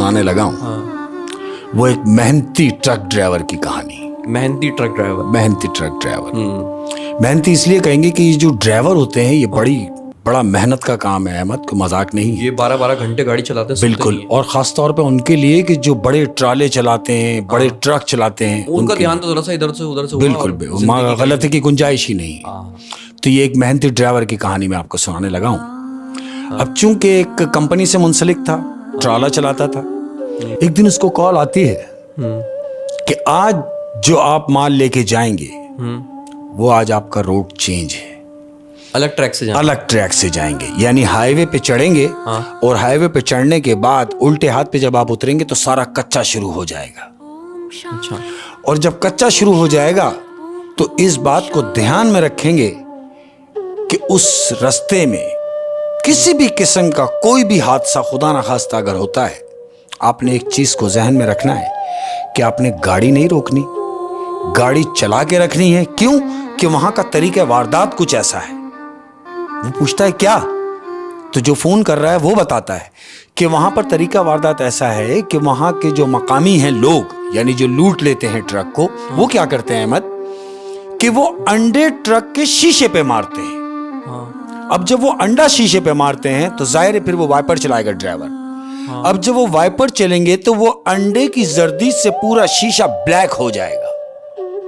सुनाने लगा हूँ। हाँ। वो एक मेहनती ट्रक ड्राइवर की कहानी। मेहनती ट्रक ड्राइवर। मेहनती ट्रक ड्राइवर। मेहनती इसलिए कहेंगे कि ये जो ड्राइवर होते हैं ये बड़ा मेहनत का काम है अहमद, कोई मजाक नहीं है। ये 12-12 घंटे गाड़ी चलाते हैं। बिल्कुल, और खास तौर पे उनके लिए कि जो बड़े ट्राले चलाते हैं, बड़े ट्रक चलाते हैं, उनका ध्यान तो थोड़ा सा इधर से उधर से बिल्कुल गलती की गुंजाइश ही नहीं है। तो ये एक मेहनती ड्राइवर की कहानी मैं आपको सुनाने लगा हूँ। अब चूंकि एक कंपनी से मुंसलिक था, ट्राला चलाता था, एक दिन उसको कॉल आती है कि आज जो आप माल लेके जाएंगे वो आज आपका रूट चेंज है, अलग ट्रैक से जाएंगे। यानी हाईवे पे चढ़ेंगे और हाईवे पे चढ़ने के बाद उल्टे हाथ पे जब आप उतरेंगे तो सारा कच्चा शुरू हो जाएगा। अच्छा। और जब कच्चा शुरू हो जाएगा तो इस बात को ध्यान में रखेंगे कि उस रास्ते में किसी भी किस्म का कोई भी हादसा खुदा ना खास्ता अगर होता है, आपने एक चीज को जहन में रखना है कि आपने गाड़ी नहीं रोकनी, गाड़ी चला के रखनी है। क्यों? कि वहां का तरीका वारदात कुछ ऐसा है। वो पूछता है क्या, तो जो फोन कर रहा है वो बताता है कि वहां पर तरीका वारदात ऐसा है कि वहां के जो मकामी हैं लोग, यानी जो लूट लेते हैं ट्रक को, वो क्या करते हैं अहमद कि वो अंडे ट्रक के शीशे पे मारते हैं। अब जब वो अंडा शीशे पे मारते हैं तो जाहिर है फिर वो वाइपर चलाएगा ड्राइवर। अब जब वो वाइपर चलेंगे तो वो अंडे की जर्दी से पूरा शीशा ब्लैक हो जाएगा।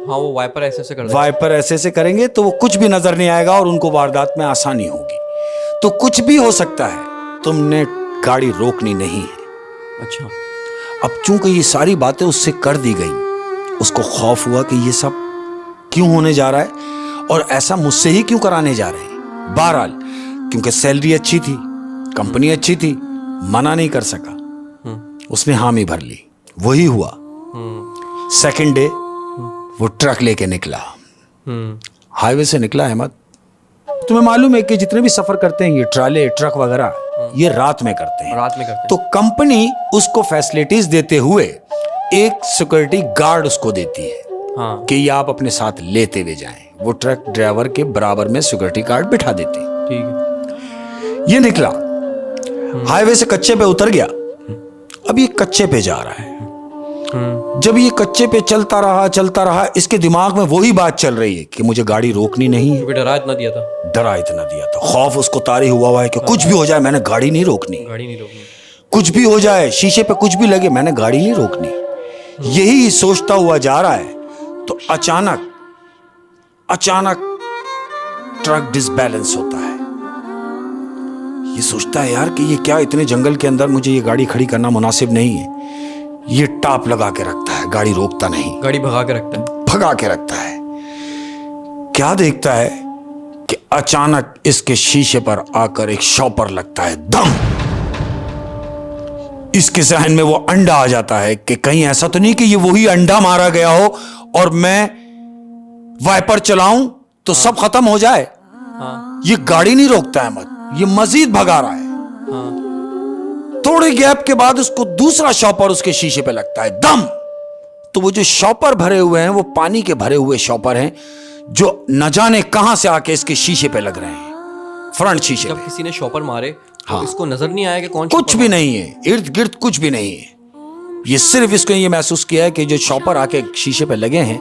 हाँ, वो वाइपर ऐसे करेंगे तो वो कुछ भी नजर नहीं आएगा और उनको वारदात में आसानी होगी। तो कुछ भी हो सकता है, तुमने गाड़ी रोकनी नहीं है। अच्छा। अब चूंकि ये सारी बातें उससे कर दी गई, उसको खौफ हुआ कि ये सब क्यों होने जा रहा है और ऐसा मुझसे ही क्यों कराने जा रहे हैं। बहरहाल क्योंकि सैलरी अच्छी थी, कंपनी अच्छी थी, मना नहीं कर सका, उसने हामी भर ली। वही हुआ। सेकंड डे वो ट्रक लेके निकला, हाईवे से निकला। अहमद, तुम्हें मालूम है कि जितने भी सफर करते हैं ये ट्राले ट्रक वगैरह ये रात में करते हैं। तो कंपनी उसको फैसिलिटीज देते हुए एक सिक्योरिटी गार्ड उसको देती है कि ये आप अपने साथ लेते हुए जाएं। वो ट्रक ड्राइवर के बराबर में सिक्योरिटी गार्ड बिठा देते। ठीक है। ये निकला, हाईवे से कच्चे पे उतर गया। अब ये कच्चे पे जा रहा है। जब ये कच्चे पे चलता रहा, इसके दिमाग में वही बात चल रही है कि मुझे गाड़ी रोकनी नहीं है। डरा इतना दिया था, खौफ उसको तारी हुआ है कि कुछ भी हो जाए मैंने गाड़ी नहीं रोकनी। कुछ भी हो जाए, शीशे पे कुछ भी लगे, मैंने गाड़ी नहीं रोकनी। यही सोचता हुआ जा रहा है तो अचानक ट्रक डिसबैलेंस होता है। ये सोचता है यार कि ये क्या, इतने जंगल के अंदर मुझे ये गाड़ी खड़ी करना मुनासिब नहीं है। ये टाप लगा के रखता है, गाड़ी रोकता नहीं, गाड़ी भगा के रखता है। क्या देखता है कि अचानक इसके शीशे पर आकर एक शॉपर लगता है, दम। इसके जहन में वो अंडा आ जाता है कि कहीं ऐसा तो नहीं कि ये वही अंडा मारा गया हो और मैं वाइपर चलाऊं तो सब खत्म हो जाए। ये गाड़ी नहीं रोकता है, ये मजीद भगा रहा है। थोड़े गैप के बाद उसको दूसरा शॉपर उसके शीशे पे लगता है, दम। तो वो जो शॉपर भरे हुए हैं वो पानी के भरे हुए शॉपर हैं जो न जाने कहां से आके इसके शीशे पे लग रहे हैं, फ्रंट शीशे पे। जब किसी ने शॉपर मारे तो इसको नजर नहीं आया कि कौन, कुछ भी नहीं है, इर्द गिर्द कुछ भी नहीं है। ये सिर्फ इसको ये महसूस किया है कि जो शॉपर आके शीशे पे लगे हैं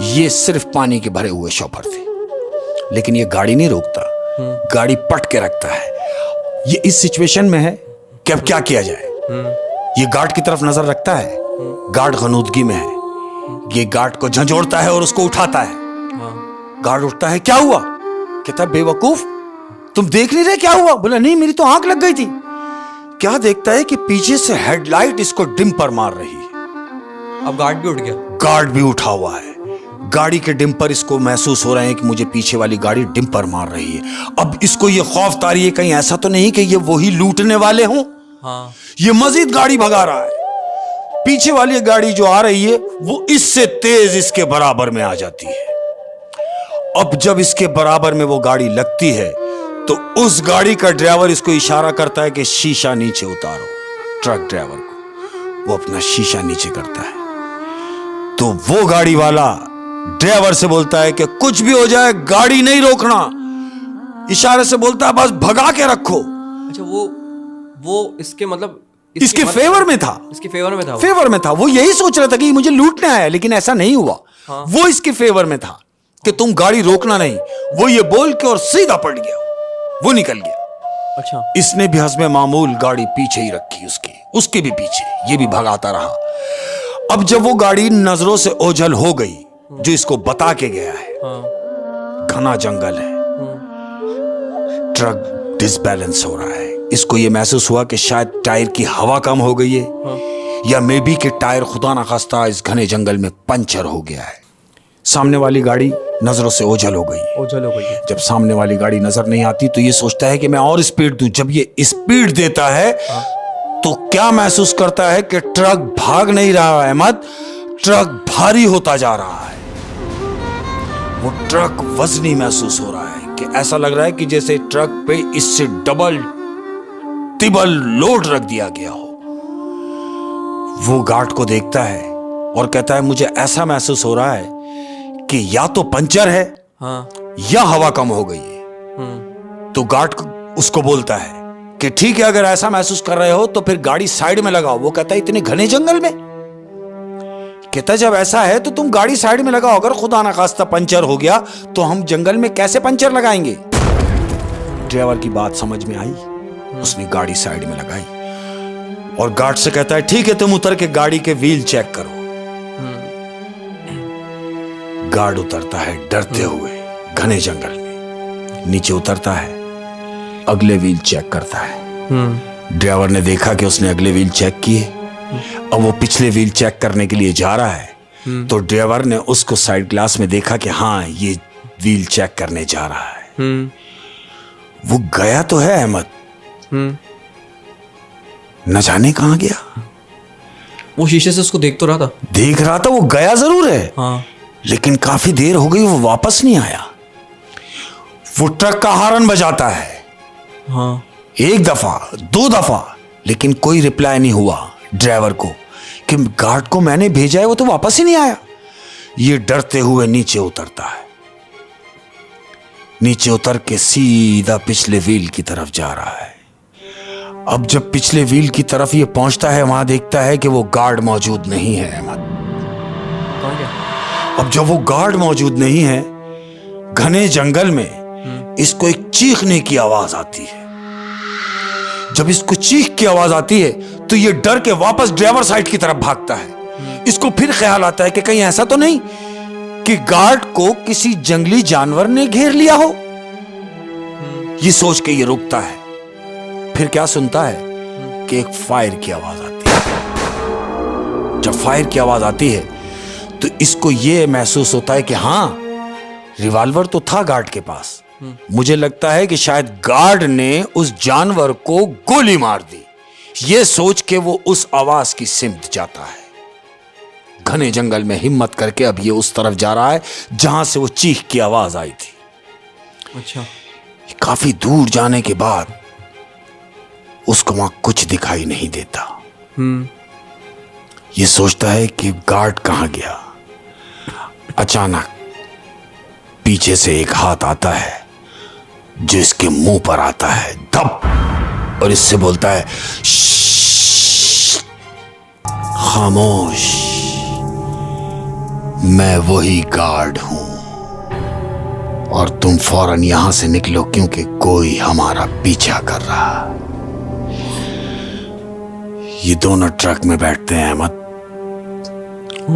ये सिर्फ पानी के भरे हुए शॉपर थे। लेकिन ये गाड़ी नहीं रोकता, गाड़ी पट के रखता है। ये इस सिचुएशन में है कि अब क्या किया जाए। ये गार्ड की तरफ नजर रखता है, गार्ड गनूदगी में है। ये गार्ड को झंझोड़ता है और उसको उठाता है। गार्ड उठता है, क्या हुआ? कहता, बेवकूफ तुम देख नहीं रहे क्या हुआ? बोला, नहीं मेरी तो आंख लग गई थी। क्या देखता है कि पीछे से हेडलाइट इसको डिम पर मार रही है। अब गार्ड भी उठ गया, गार्ड भी उठा हुआ है। गाड़ी के डिम पर इसको महसूस हो रहा है कि मुझे पीछे वाली गाड़ी डिम पर मार रही है। अब इसको ये खौफ तारी है कहीं ऐसा तो नहीं कि ये वही लूटने वाले हों। ये मजीद गाड़ी भगा रहा है। पीछे वाली गाड़ी जो आ रही है वो इससे तेज इसके बराबर में आ जाती है। अब जब इसके बराबर में वो गाड़ी लगती है तो उस गाड़ी का ड्राइवर इसको इशारा करता है कि शीशा नीचे उतारो। ट्रक ड्राइवर को वो अपना शीशा नीचे करता है तो वो गाड़ी वाला ड्राइवर से बोलता है कि कुछ भी हो जाए गाड़ी नहीं रोकना। इशारे से बोलता है बस भगा के रखो। अच्छा, वो इसके मतलब इसके फेवर में था, इसके फेवर में था वो। फेवर में था। वो यही सोच रहा था कि मुझे लूटने आया, लेकिन ऐसा नहीं हुआ। हाँ। वो इसके फेवर में था कि तुम गाड़ी रोकना नहीं। वो ये बोल के और सीधा पलट गया, वो निकल गया। अच्छा। इसने भी हस्बे मामूल गाड़ी पीछे ही रखी, उसके भी पीछे, ये भी भगाता रहा। अब जब वो गाड़ी नजरों से ओझल हो गई, जो इसको बता के गया है, हाँ। घना जंगल है, ट्रक डिसबैलेंस हो रहा है। इसको ये महसूस हुआ कि शायद टायर की हवा कम हो गई है, या मे बी कि टायर खुदा ना खास्ता इस घने जंगल में पंचर हो गया है। सामने वाली गाड़ी नजरों से ओझल हो गई। ओझल हो गई है। जब सामने वाली गाड़ी नजर नहीं आती तो ये सोचता है कि मैं और स्पीड दूं। जब ये स्पीड देता है तो क्या महसूस करता है कि ट्रक भाग नहीं रहा है, अहमद, ट्रक भारी होता जा रहा है। वो ट्रक वजनी महसूस हो रहा है कि ऐसा लग रहा है कि जैसे ट्रक पे इससे डबल तिबल लोड रख दिया गया हो। वो गार्ड को देखता है और कहता है मुझे ऐसा महसूस हो रहा है कि या तो पंचर है, हाँ। या हवा कम हो गई है। तो गार्ड उसको बोलता है कि ठीक है, अगर ऐसा महसूस कर रहे हो तो फिर गाड़ी साइड में लगाओ। वो कहता है इतने घने जंगल में? कहता है जब ऐसा है तो तुम गाड़ी साइड में लगाओ। अगर खुदा ना खास्ता पंचर हो गया तो हम जंगल में कैसे पंचर लगाएंगे? ड्राइवर की बात समझ में आई, उसने गाड़ी साइड में लगाई और गार्ड से कहता है ठीक है, तुम उतर के गाड़ी के व्हील चेक करो। गार्ड उतरता है डरते हुए घने जंगल में, नीचे उतरता है, अगले व्हील चेक करता है। ड्राइवर ने देखा कि उसने अगले व्हील चेक किए। अब वो पिछले व्हील चेक करने के लिए जा रहा है तो ड्राइवर ने उसको साइड ग्लास में देखा कि हाँ, ये व्हील चेक करने जा रहा है। वो गया तो है अहमद, न जाने कहां गया। वो शीशे से उसको देख तो रहा था, देख रहा था, वो गया जरूर है। हाँ। लेकिन काफी देर हो गई, वो वापस नहीं आया। वो ट्रक का हॉर्न बजाता है, हाँ। एक दफा, दो दफा, लेकिन कोई रिप्लाई नहीं हुआ ड्राइवर को कि गार्ड को मैंने भेजा है, वो तो वापस ही नहीं आया। ये डरते हुए नीचे उतरता है, नीचे उतर के सीधा पिछले व्हील की तरफ जा रहा है। अब जब पिछले व्हील की तरफ ये पहुंचता है, वहां देखता है कि वो गार्ड मौजूद नहीं है अहमद। कौन गया? अब जब वो गार्ड मौजूद नहीं है, घने जंगल में इसको एक चीखने की आवाज आती है। जब इसको चीख की आवाज आती है तो ये डर के वापस ड्राइवर साइड की तरफ भागता है। इसको फिर ख्याल आता है कि कहीं ऐसा तो नहीं कि गार्ड को किसी जंगली जानवर ने घेर लिया हो। ये सोच के ये रुकता है। फिर क्या सुनता है कि एक फायर की आवाज आती है। जब फायर की आवाज आती है तो इसको यह महसूस होता है कि हां, रिवॉल्वर तो था गार्ड के पास। मुझे लगता है कि शायद गार्ड ने उस जानवर को गोली मार दी। यह सोच के वो उस आवाज की सिमत जाता है। घने जंगल में हिम्मत करके अब ये उस तरफ जा रहा है जहां से वो चीख की आवाज आई थी। अच्छा। काफी दूर जाने के बाद उसको वहां कुछ दिखाई नहीं देता। ये सोचता है कि गार्ड कहां गया। अचानक पीछे से एक हाथ आता है जो इसके मुंह पर आता है, धप, और इससे बोलता है श्श्श, खामोश, मैं वही गार्ड हूं और तुम फौरन यहां से निकलो क्योंकि कोई हमारा पीछा कर रहा। ये दोनों ट्रक में बैठते हैं अहमद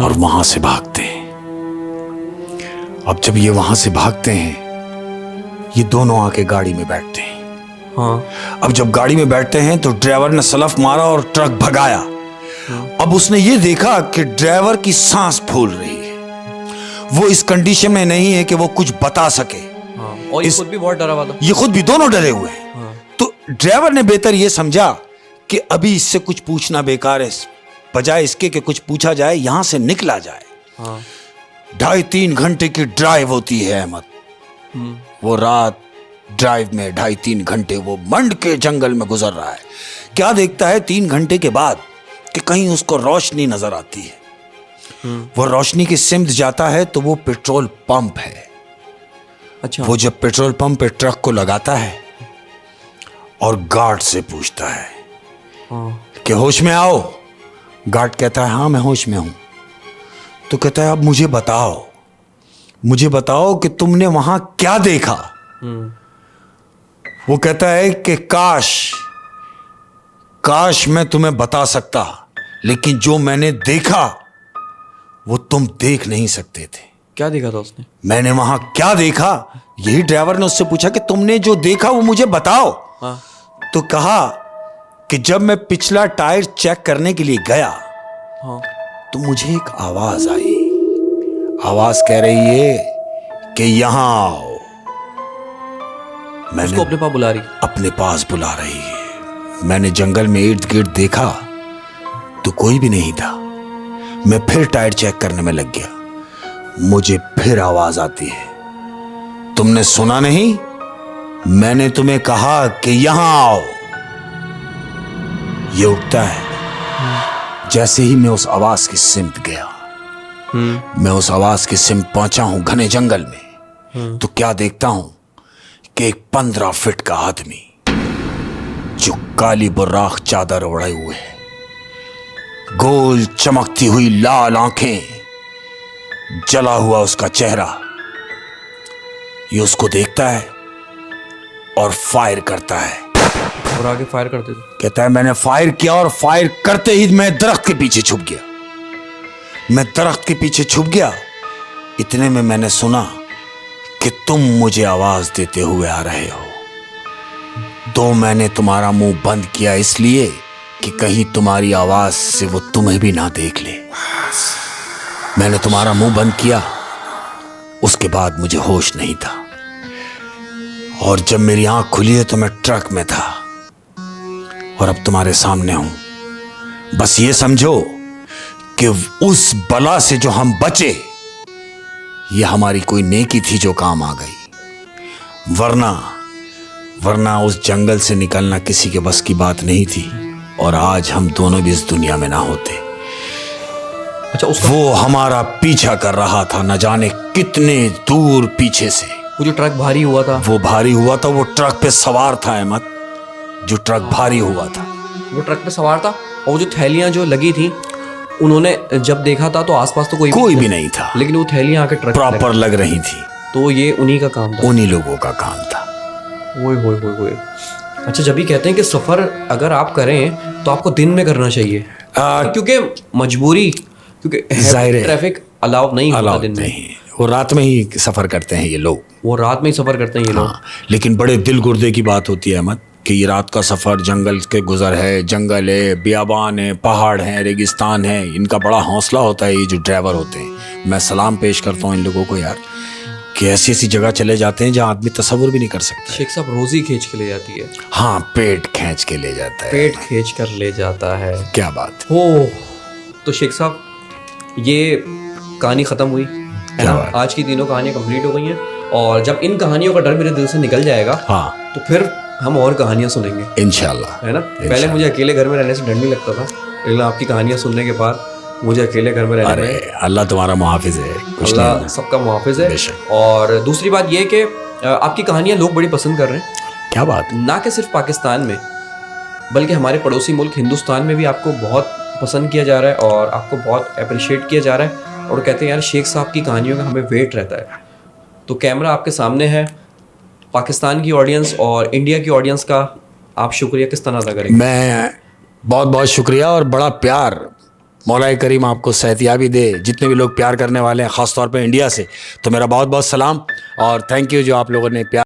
और वहां से भागते हैं। अब जब ये वहां से भागते हैं, ये दोनों आके गाड़ी में बैठते हैं। हाँ। अब जब गाड़ी में बैठते हैं तो ड्राइवर ने सलफ मारा और ट्रक भगाया। अब उसने ये देखा कि ड्राइवर की सांस फूल रही है। वो इस कंडीशन में नहीं है कि वो कुछ बता सके। हाँ। और ये खुद भी बहुत डरा हुआ था। ये खुद भी, दोनों डरे हुए हैं। हाँ। तो ड्राइवर ने बेहतर ये समझा कि अभी इससे कुछ पूछना बेकार है, बजाय इसके कि कुछ पूछा जाए, यहां से निकला जाए। हाँ। 2.5-3 घंटे की ड्राइव होती है अहमद। वो रात ड्राइव में 2.5-3 घंटे वो मंड के जंगल में गुजर रहा है। क्या देखता है 3 घंटे के बाद कि कहीं उसको रोशनी नजर आती है। वो रोशनी की सिमत जाता है तो वो पेट्रोल पंप है। अच्छा। वो जब पेट्रोल पंप पे ट्रक को लगाता है और गार्ड से पूछता है कि होश में आओ। गार्ड कहता है हाँ मैं होश में हूं। तो कहता है अब मुझे बताओ कि तुमने वहां क्या देखा। वो कहता है कि काश मैं तुम्हें बता सकता, लेकिन जो मैंने देखा वो तुम देख नहीं सकते थे। क्या देखा था उसने? मैंने वहां क्या देखा, यही ड्राइवर ने उससे पूछा कि तुमने जो देखा वो मुझे बताओ। हाँ। तो कहा कि जब मैं पिछला टायर चेक करने के लिए गया हाँ। तो मुझे एक आवाज आई। आवाज कह रही है कि यहां आओ। मैंने उसको अपने पास बुला रही। अपने पास बुला रही है। मैंने जंगल में इर्द गिर्द देखा तो कोई भी नहीं था। मैं फिर टायर चेक करने में लग गया। मुझे फिर आवाज आती है, तुमने सुना नहीं? मैंने तुम्हें कहा कि यहां आओ। ये उठता है। जैसे ही मैं उस आवाज की सिमत गया, मैं उस आवाज की सिमत पहुंचा हूं घने जंगल में, तो क्या देखता हूं कि एक 15 फीट का आदमी जो काली बुर्राख चादर ओढ़े हुए है, गोल चमकती हुई लाल आंखें, जला हुआ उसका चेहरा, ये उसको देखता है और फायर करता है। और आगे फायर करते थे। कहता है मैंने फायर किया और फायर करते ही मैं दरख्त के पीछे छुप गया। मैं दरख्त के पीछे छुप गया। इतने में मैंने सुना कि तुम मुझे आवाज देते हुए आ रहे हो। तो मैंने तुम्हारा मुंह बंद किया इसलिए कि कहीं तुम्हारी आवाज से वो तुम्हें भी ना देख ले। मैंने तुम्हारा मुंह बंद किया। उसके बाद मुझे होश नहीं था, और जब मेरी आंख खुली है तो मैं ट्रक में था और अब तुम्हारे सामने हूं। बस ये समझो कि उस बला से जो हम बचे, ये हमारी कोई नेकी थी जो काम आ गई, वरना उस जंगल से निकलना किसी के बस की बात नहीं थी, और आज हम दोनों भी इस दुनिया में ना होते। अच्छा, वो हमारा पीछा कर रहा था, न जाने कितने दूर पीछे से। वो जो ट्रक भारी हुआ था, वो भारी हुआ था, वो ट्रक पे सवार था अहमद, जो ट्रक भारी हुआ था वो ट्रक पे सवार था। और वो जो थैलियां जो लगी थी, उन्होंने जब देखा था तो आसपास तो कोई भी नहीं था, लेकिन वो थैलियां आके ट्रक प्रॉपर लग रही थी। तो ये उन्हीं का काम था, उन्हीं लोगों का काम था। ओए। अच्छा, जब भी कहते हैं कि सफर अगर आप करें तो आपको दिन में करना चाहिए, क्योंकि मजबूरी, क्योंकि ट्रैफिक अलाउ नहीं होता दिन में। वो रात में ही सफर करते हैं ये लोग। वो रात में ही सफर करते हैं ये लोग। लेकिन बड़े दिल गुर्दे की बात होती है अहमद कि ये रात का सफर, जंगल के गुजर है, जंगल है, बियाबान है, पहाड़ है, रेगिस्तान है। इनका बड़ा हौसला होता है ये जो ड्राइवर होते हैं। मैं सलाम पेश करता हूँ इन लोगों को यार, कि ऐसी ऐसी जगह चले जाते हैं जहाँ आदमी तसव्वुर भी नहीं कर सकता। शेख साहब रोजी खींच के ले जाती है। हाँ, पेट खींच के ले जाता है। पेट खींच कर ले जाता है। क्या बात हो। तो शेख साहब, ये कहानी ख़त्म हुई है ना? आज की तीनों कहानियाँ कंप्लीट हो गई हैं, और जब इन कहानियों का डर मेरे दिल से निकल जाएगा, हाँ, तो फिर हम और कहानियाँ सुनेंगे इंशाल्लाह, है ना? पहले मुझे अकेले घर में रहने से डर नहीं लगता था, लेकिन आपकी कहानियाँ सुनने के बाद मुझे अकेले घर में रहने में, अल्लाह तुम्हारा मुहाफिज है, अल्लाह सबका मुहाफिज है। और दूसरी बात ये कि आपकी कहानियाँ लोग बड़ी पसंद कर रहे हैं। क्या बात? ना कि सिर्फ पाकिस्तान में, बल्कि हमारे पड़ोसी मुल्क हिंदुस्तान में भी आपको बहुत पसंद किया जा रहा है और आपको बहुत अप्रिशिएट किया जा रहा है, और कहते हैं यार शेख साहब की कहानियों का हमें वेट रहता है। तो कैमरा आपके सामने है, पाकिस्तान की ऑडियंस और इंडिया की ऑडियंस का आप शुक्रिया किस तरह अदा करेंगे? मैं बहुत बहुत शुक्रिया और बड़ा प्यार, मौला करीम आपको सेहतियाबी दे। जितने भी लोग प्यार करने वाले हैं, ख़ास तौर पे इंडिया से, तो मेरा बहुत बहुत सलाम और थैंक यू जो आप लोगों ने प्यार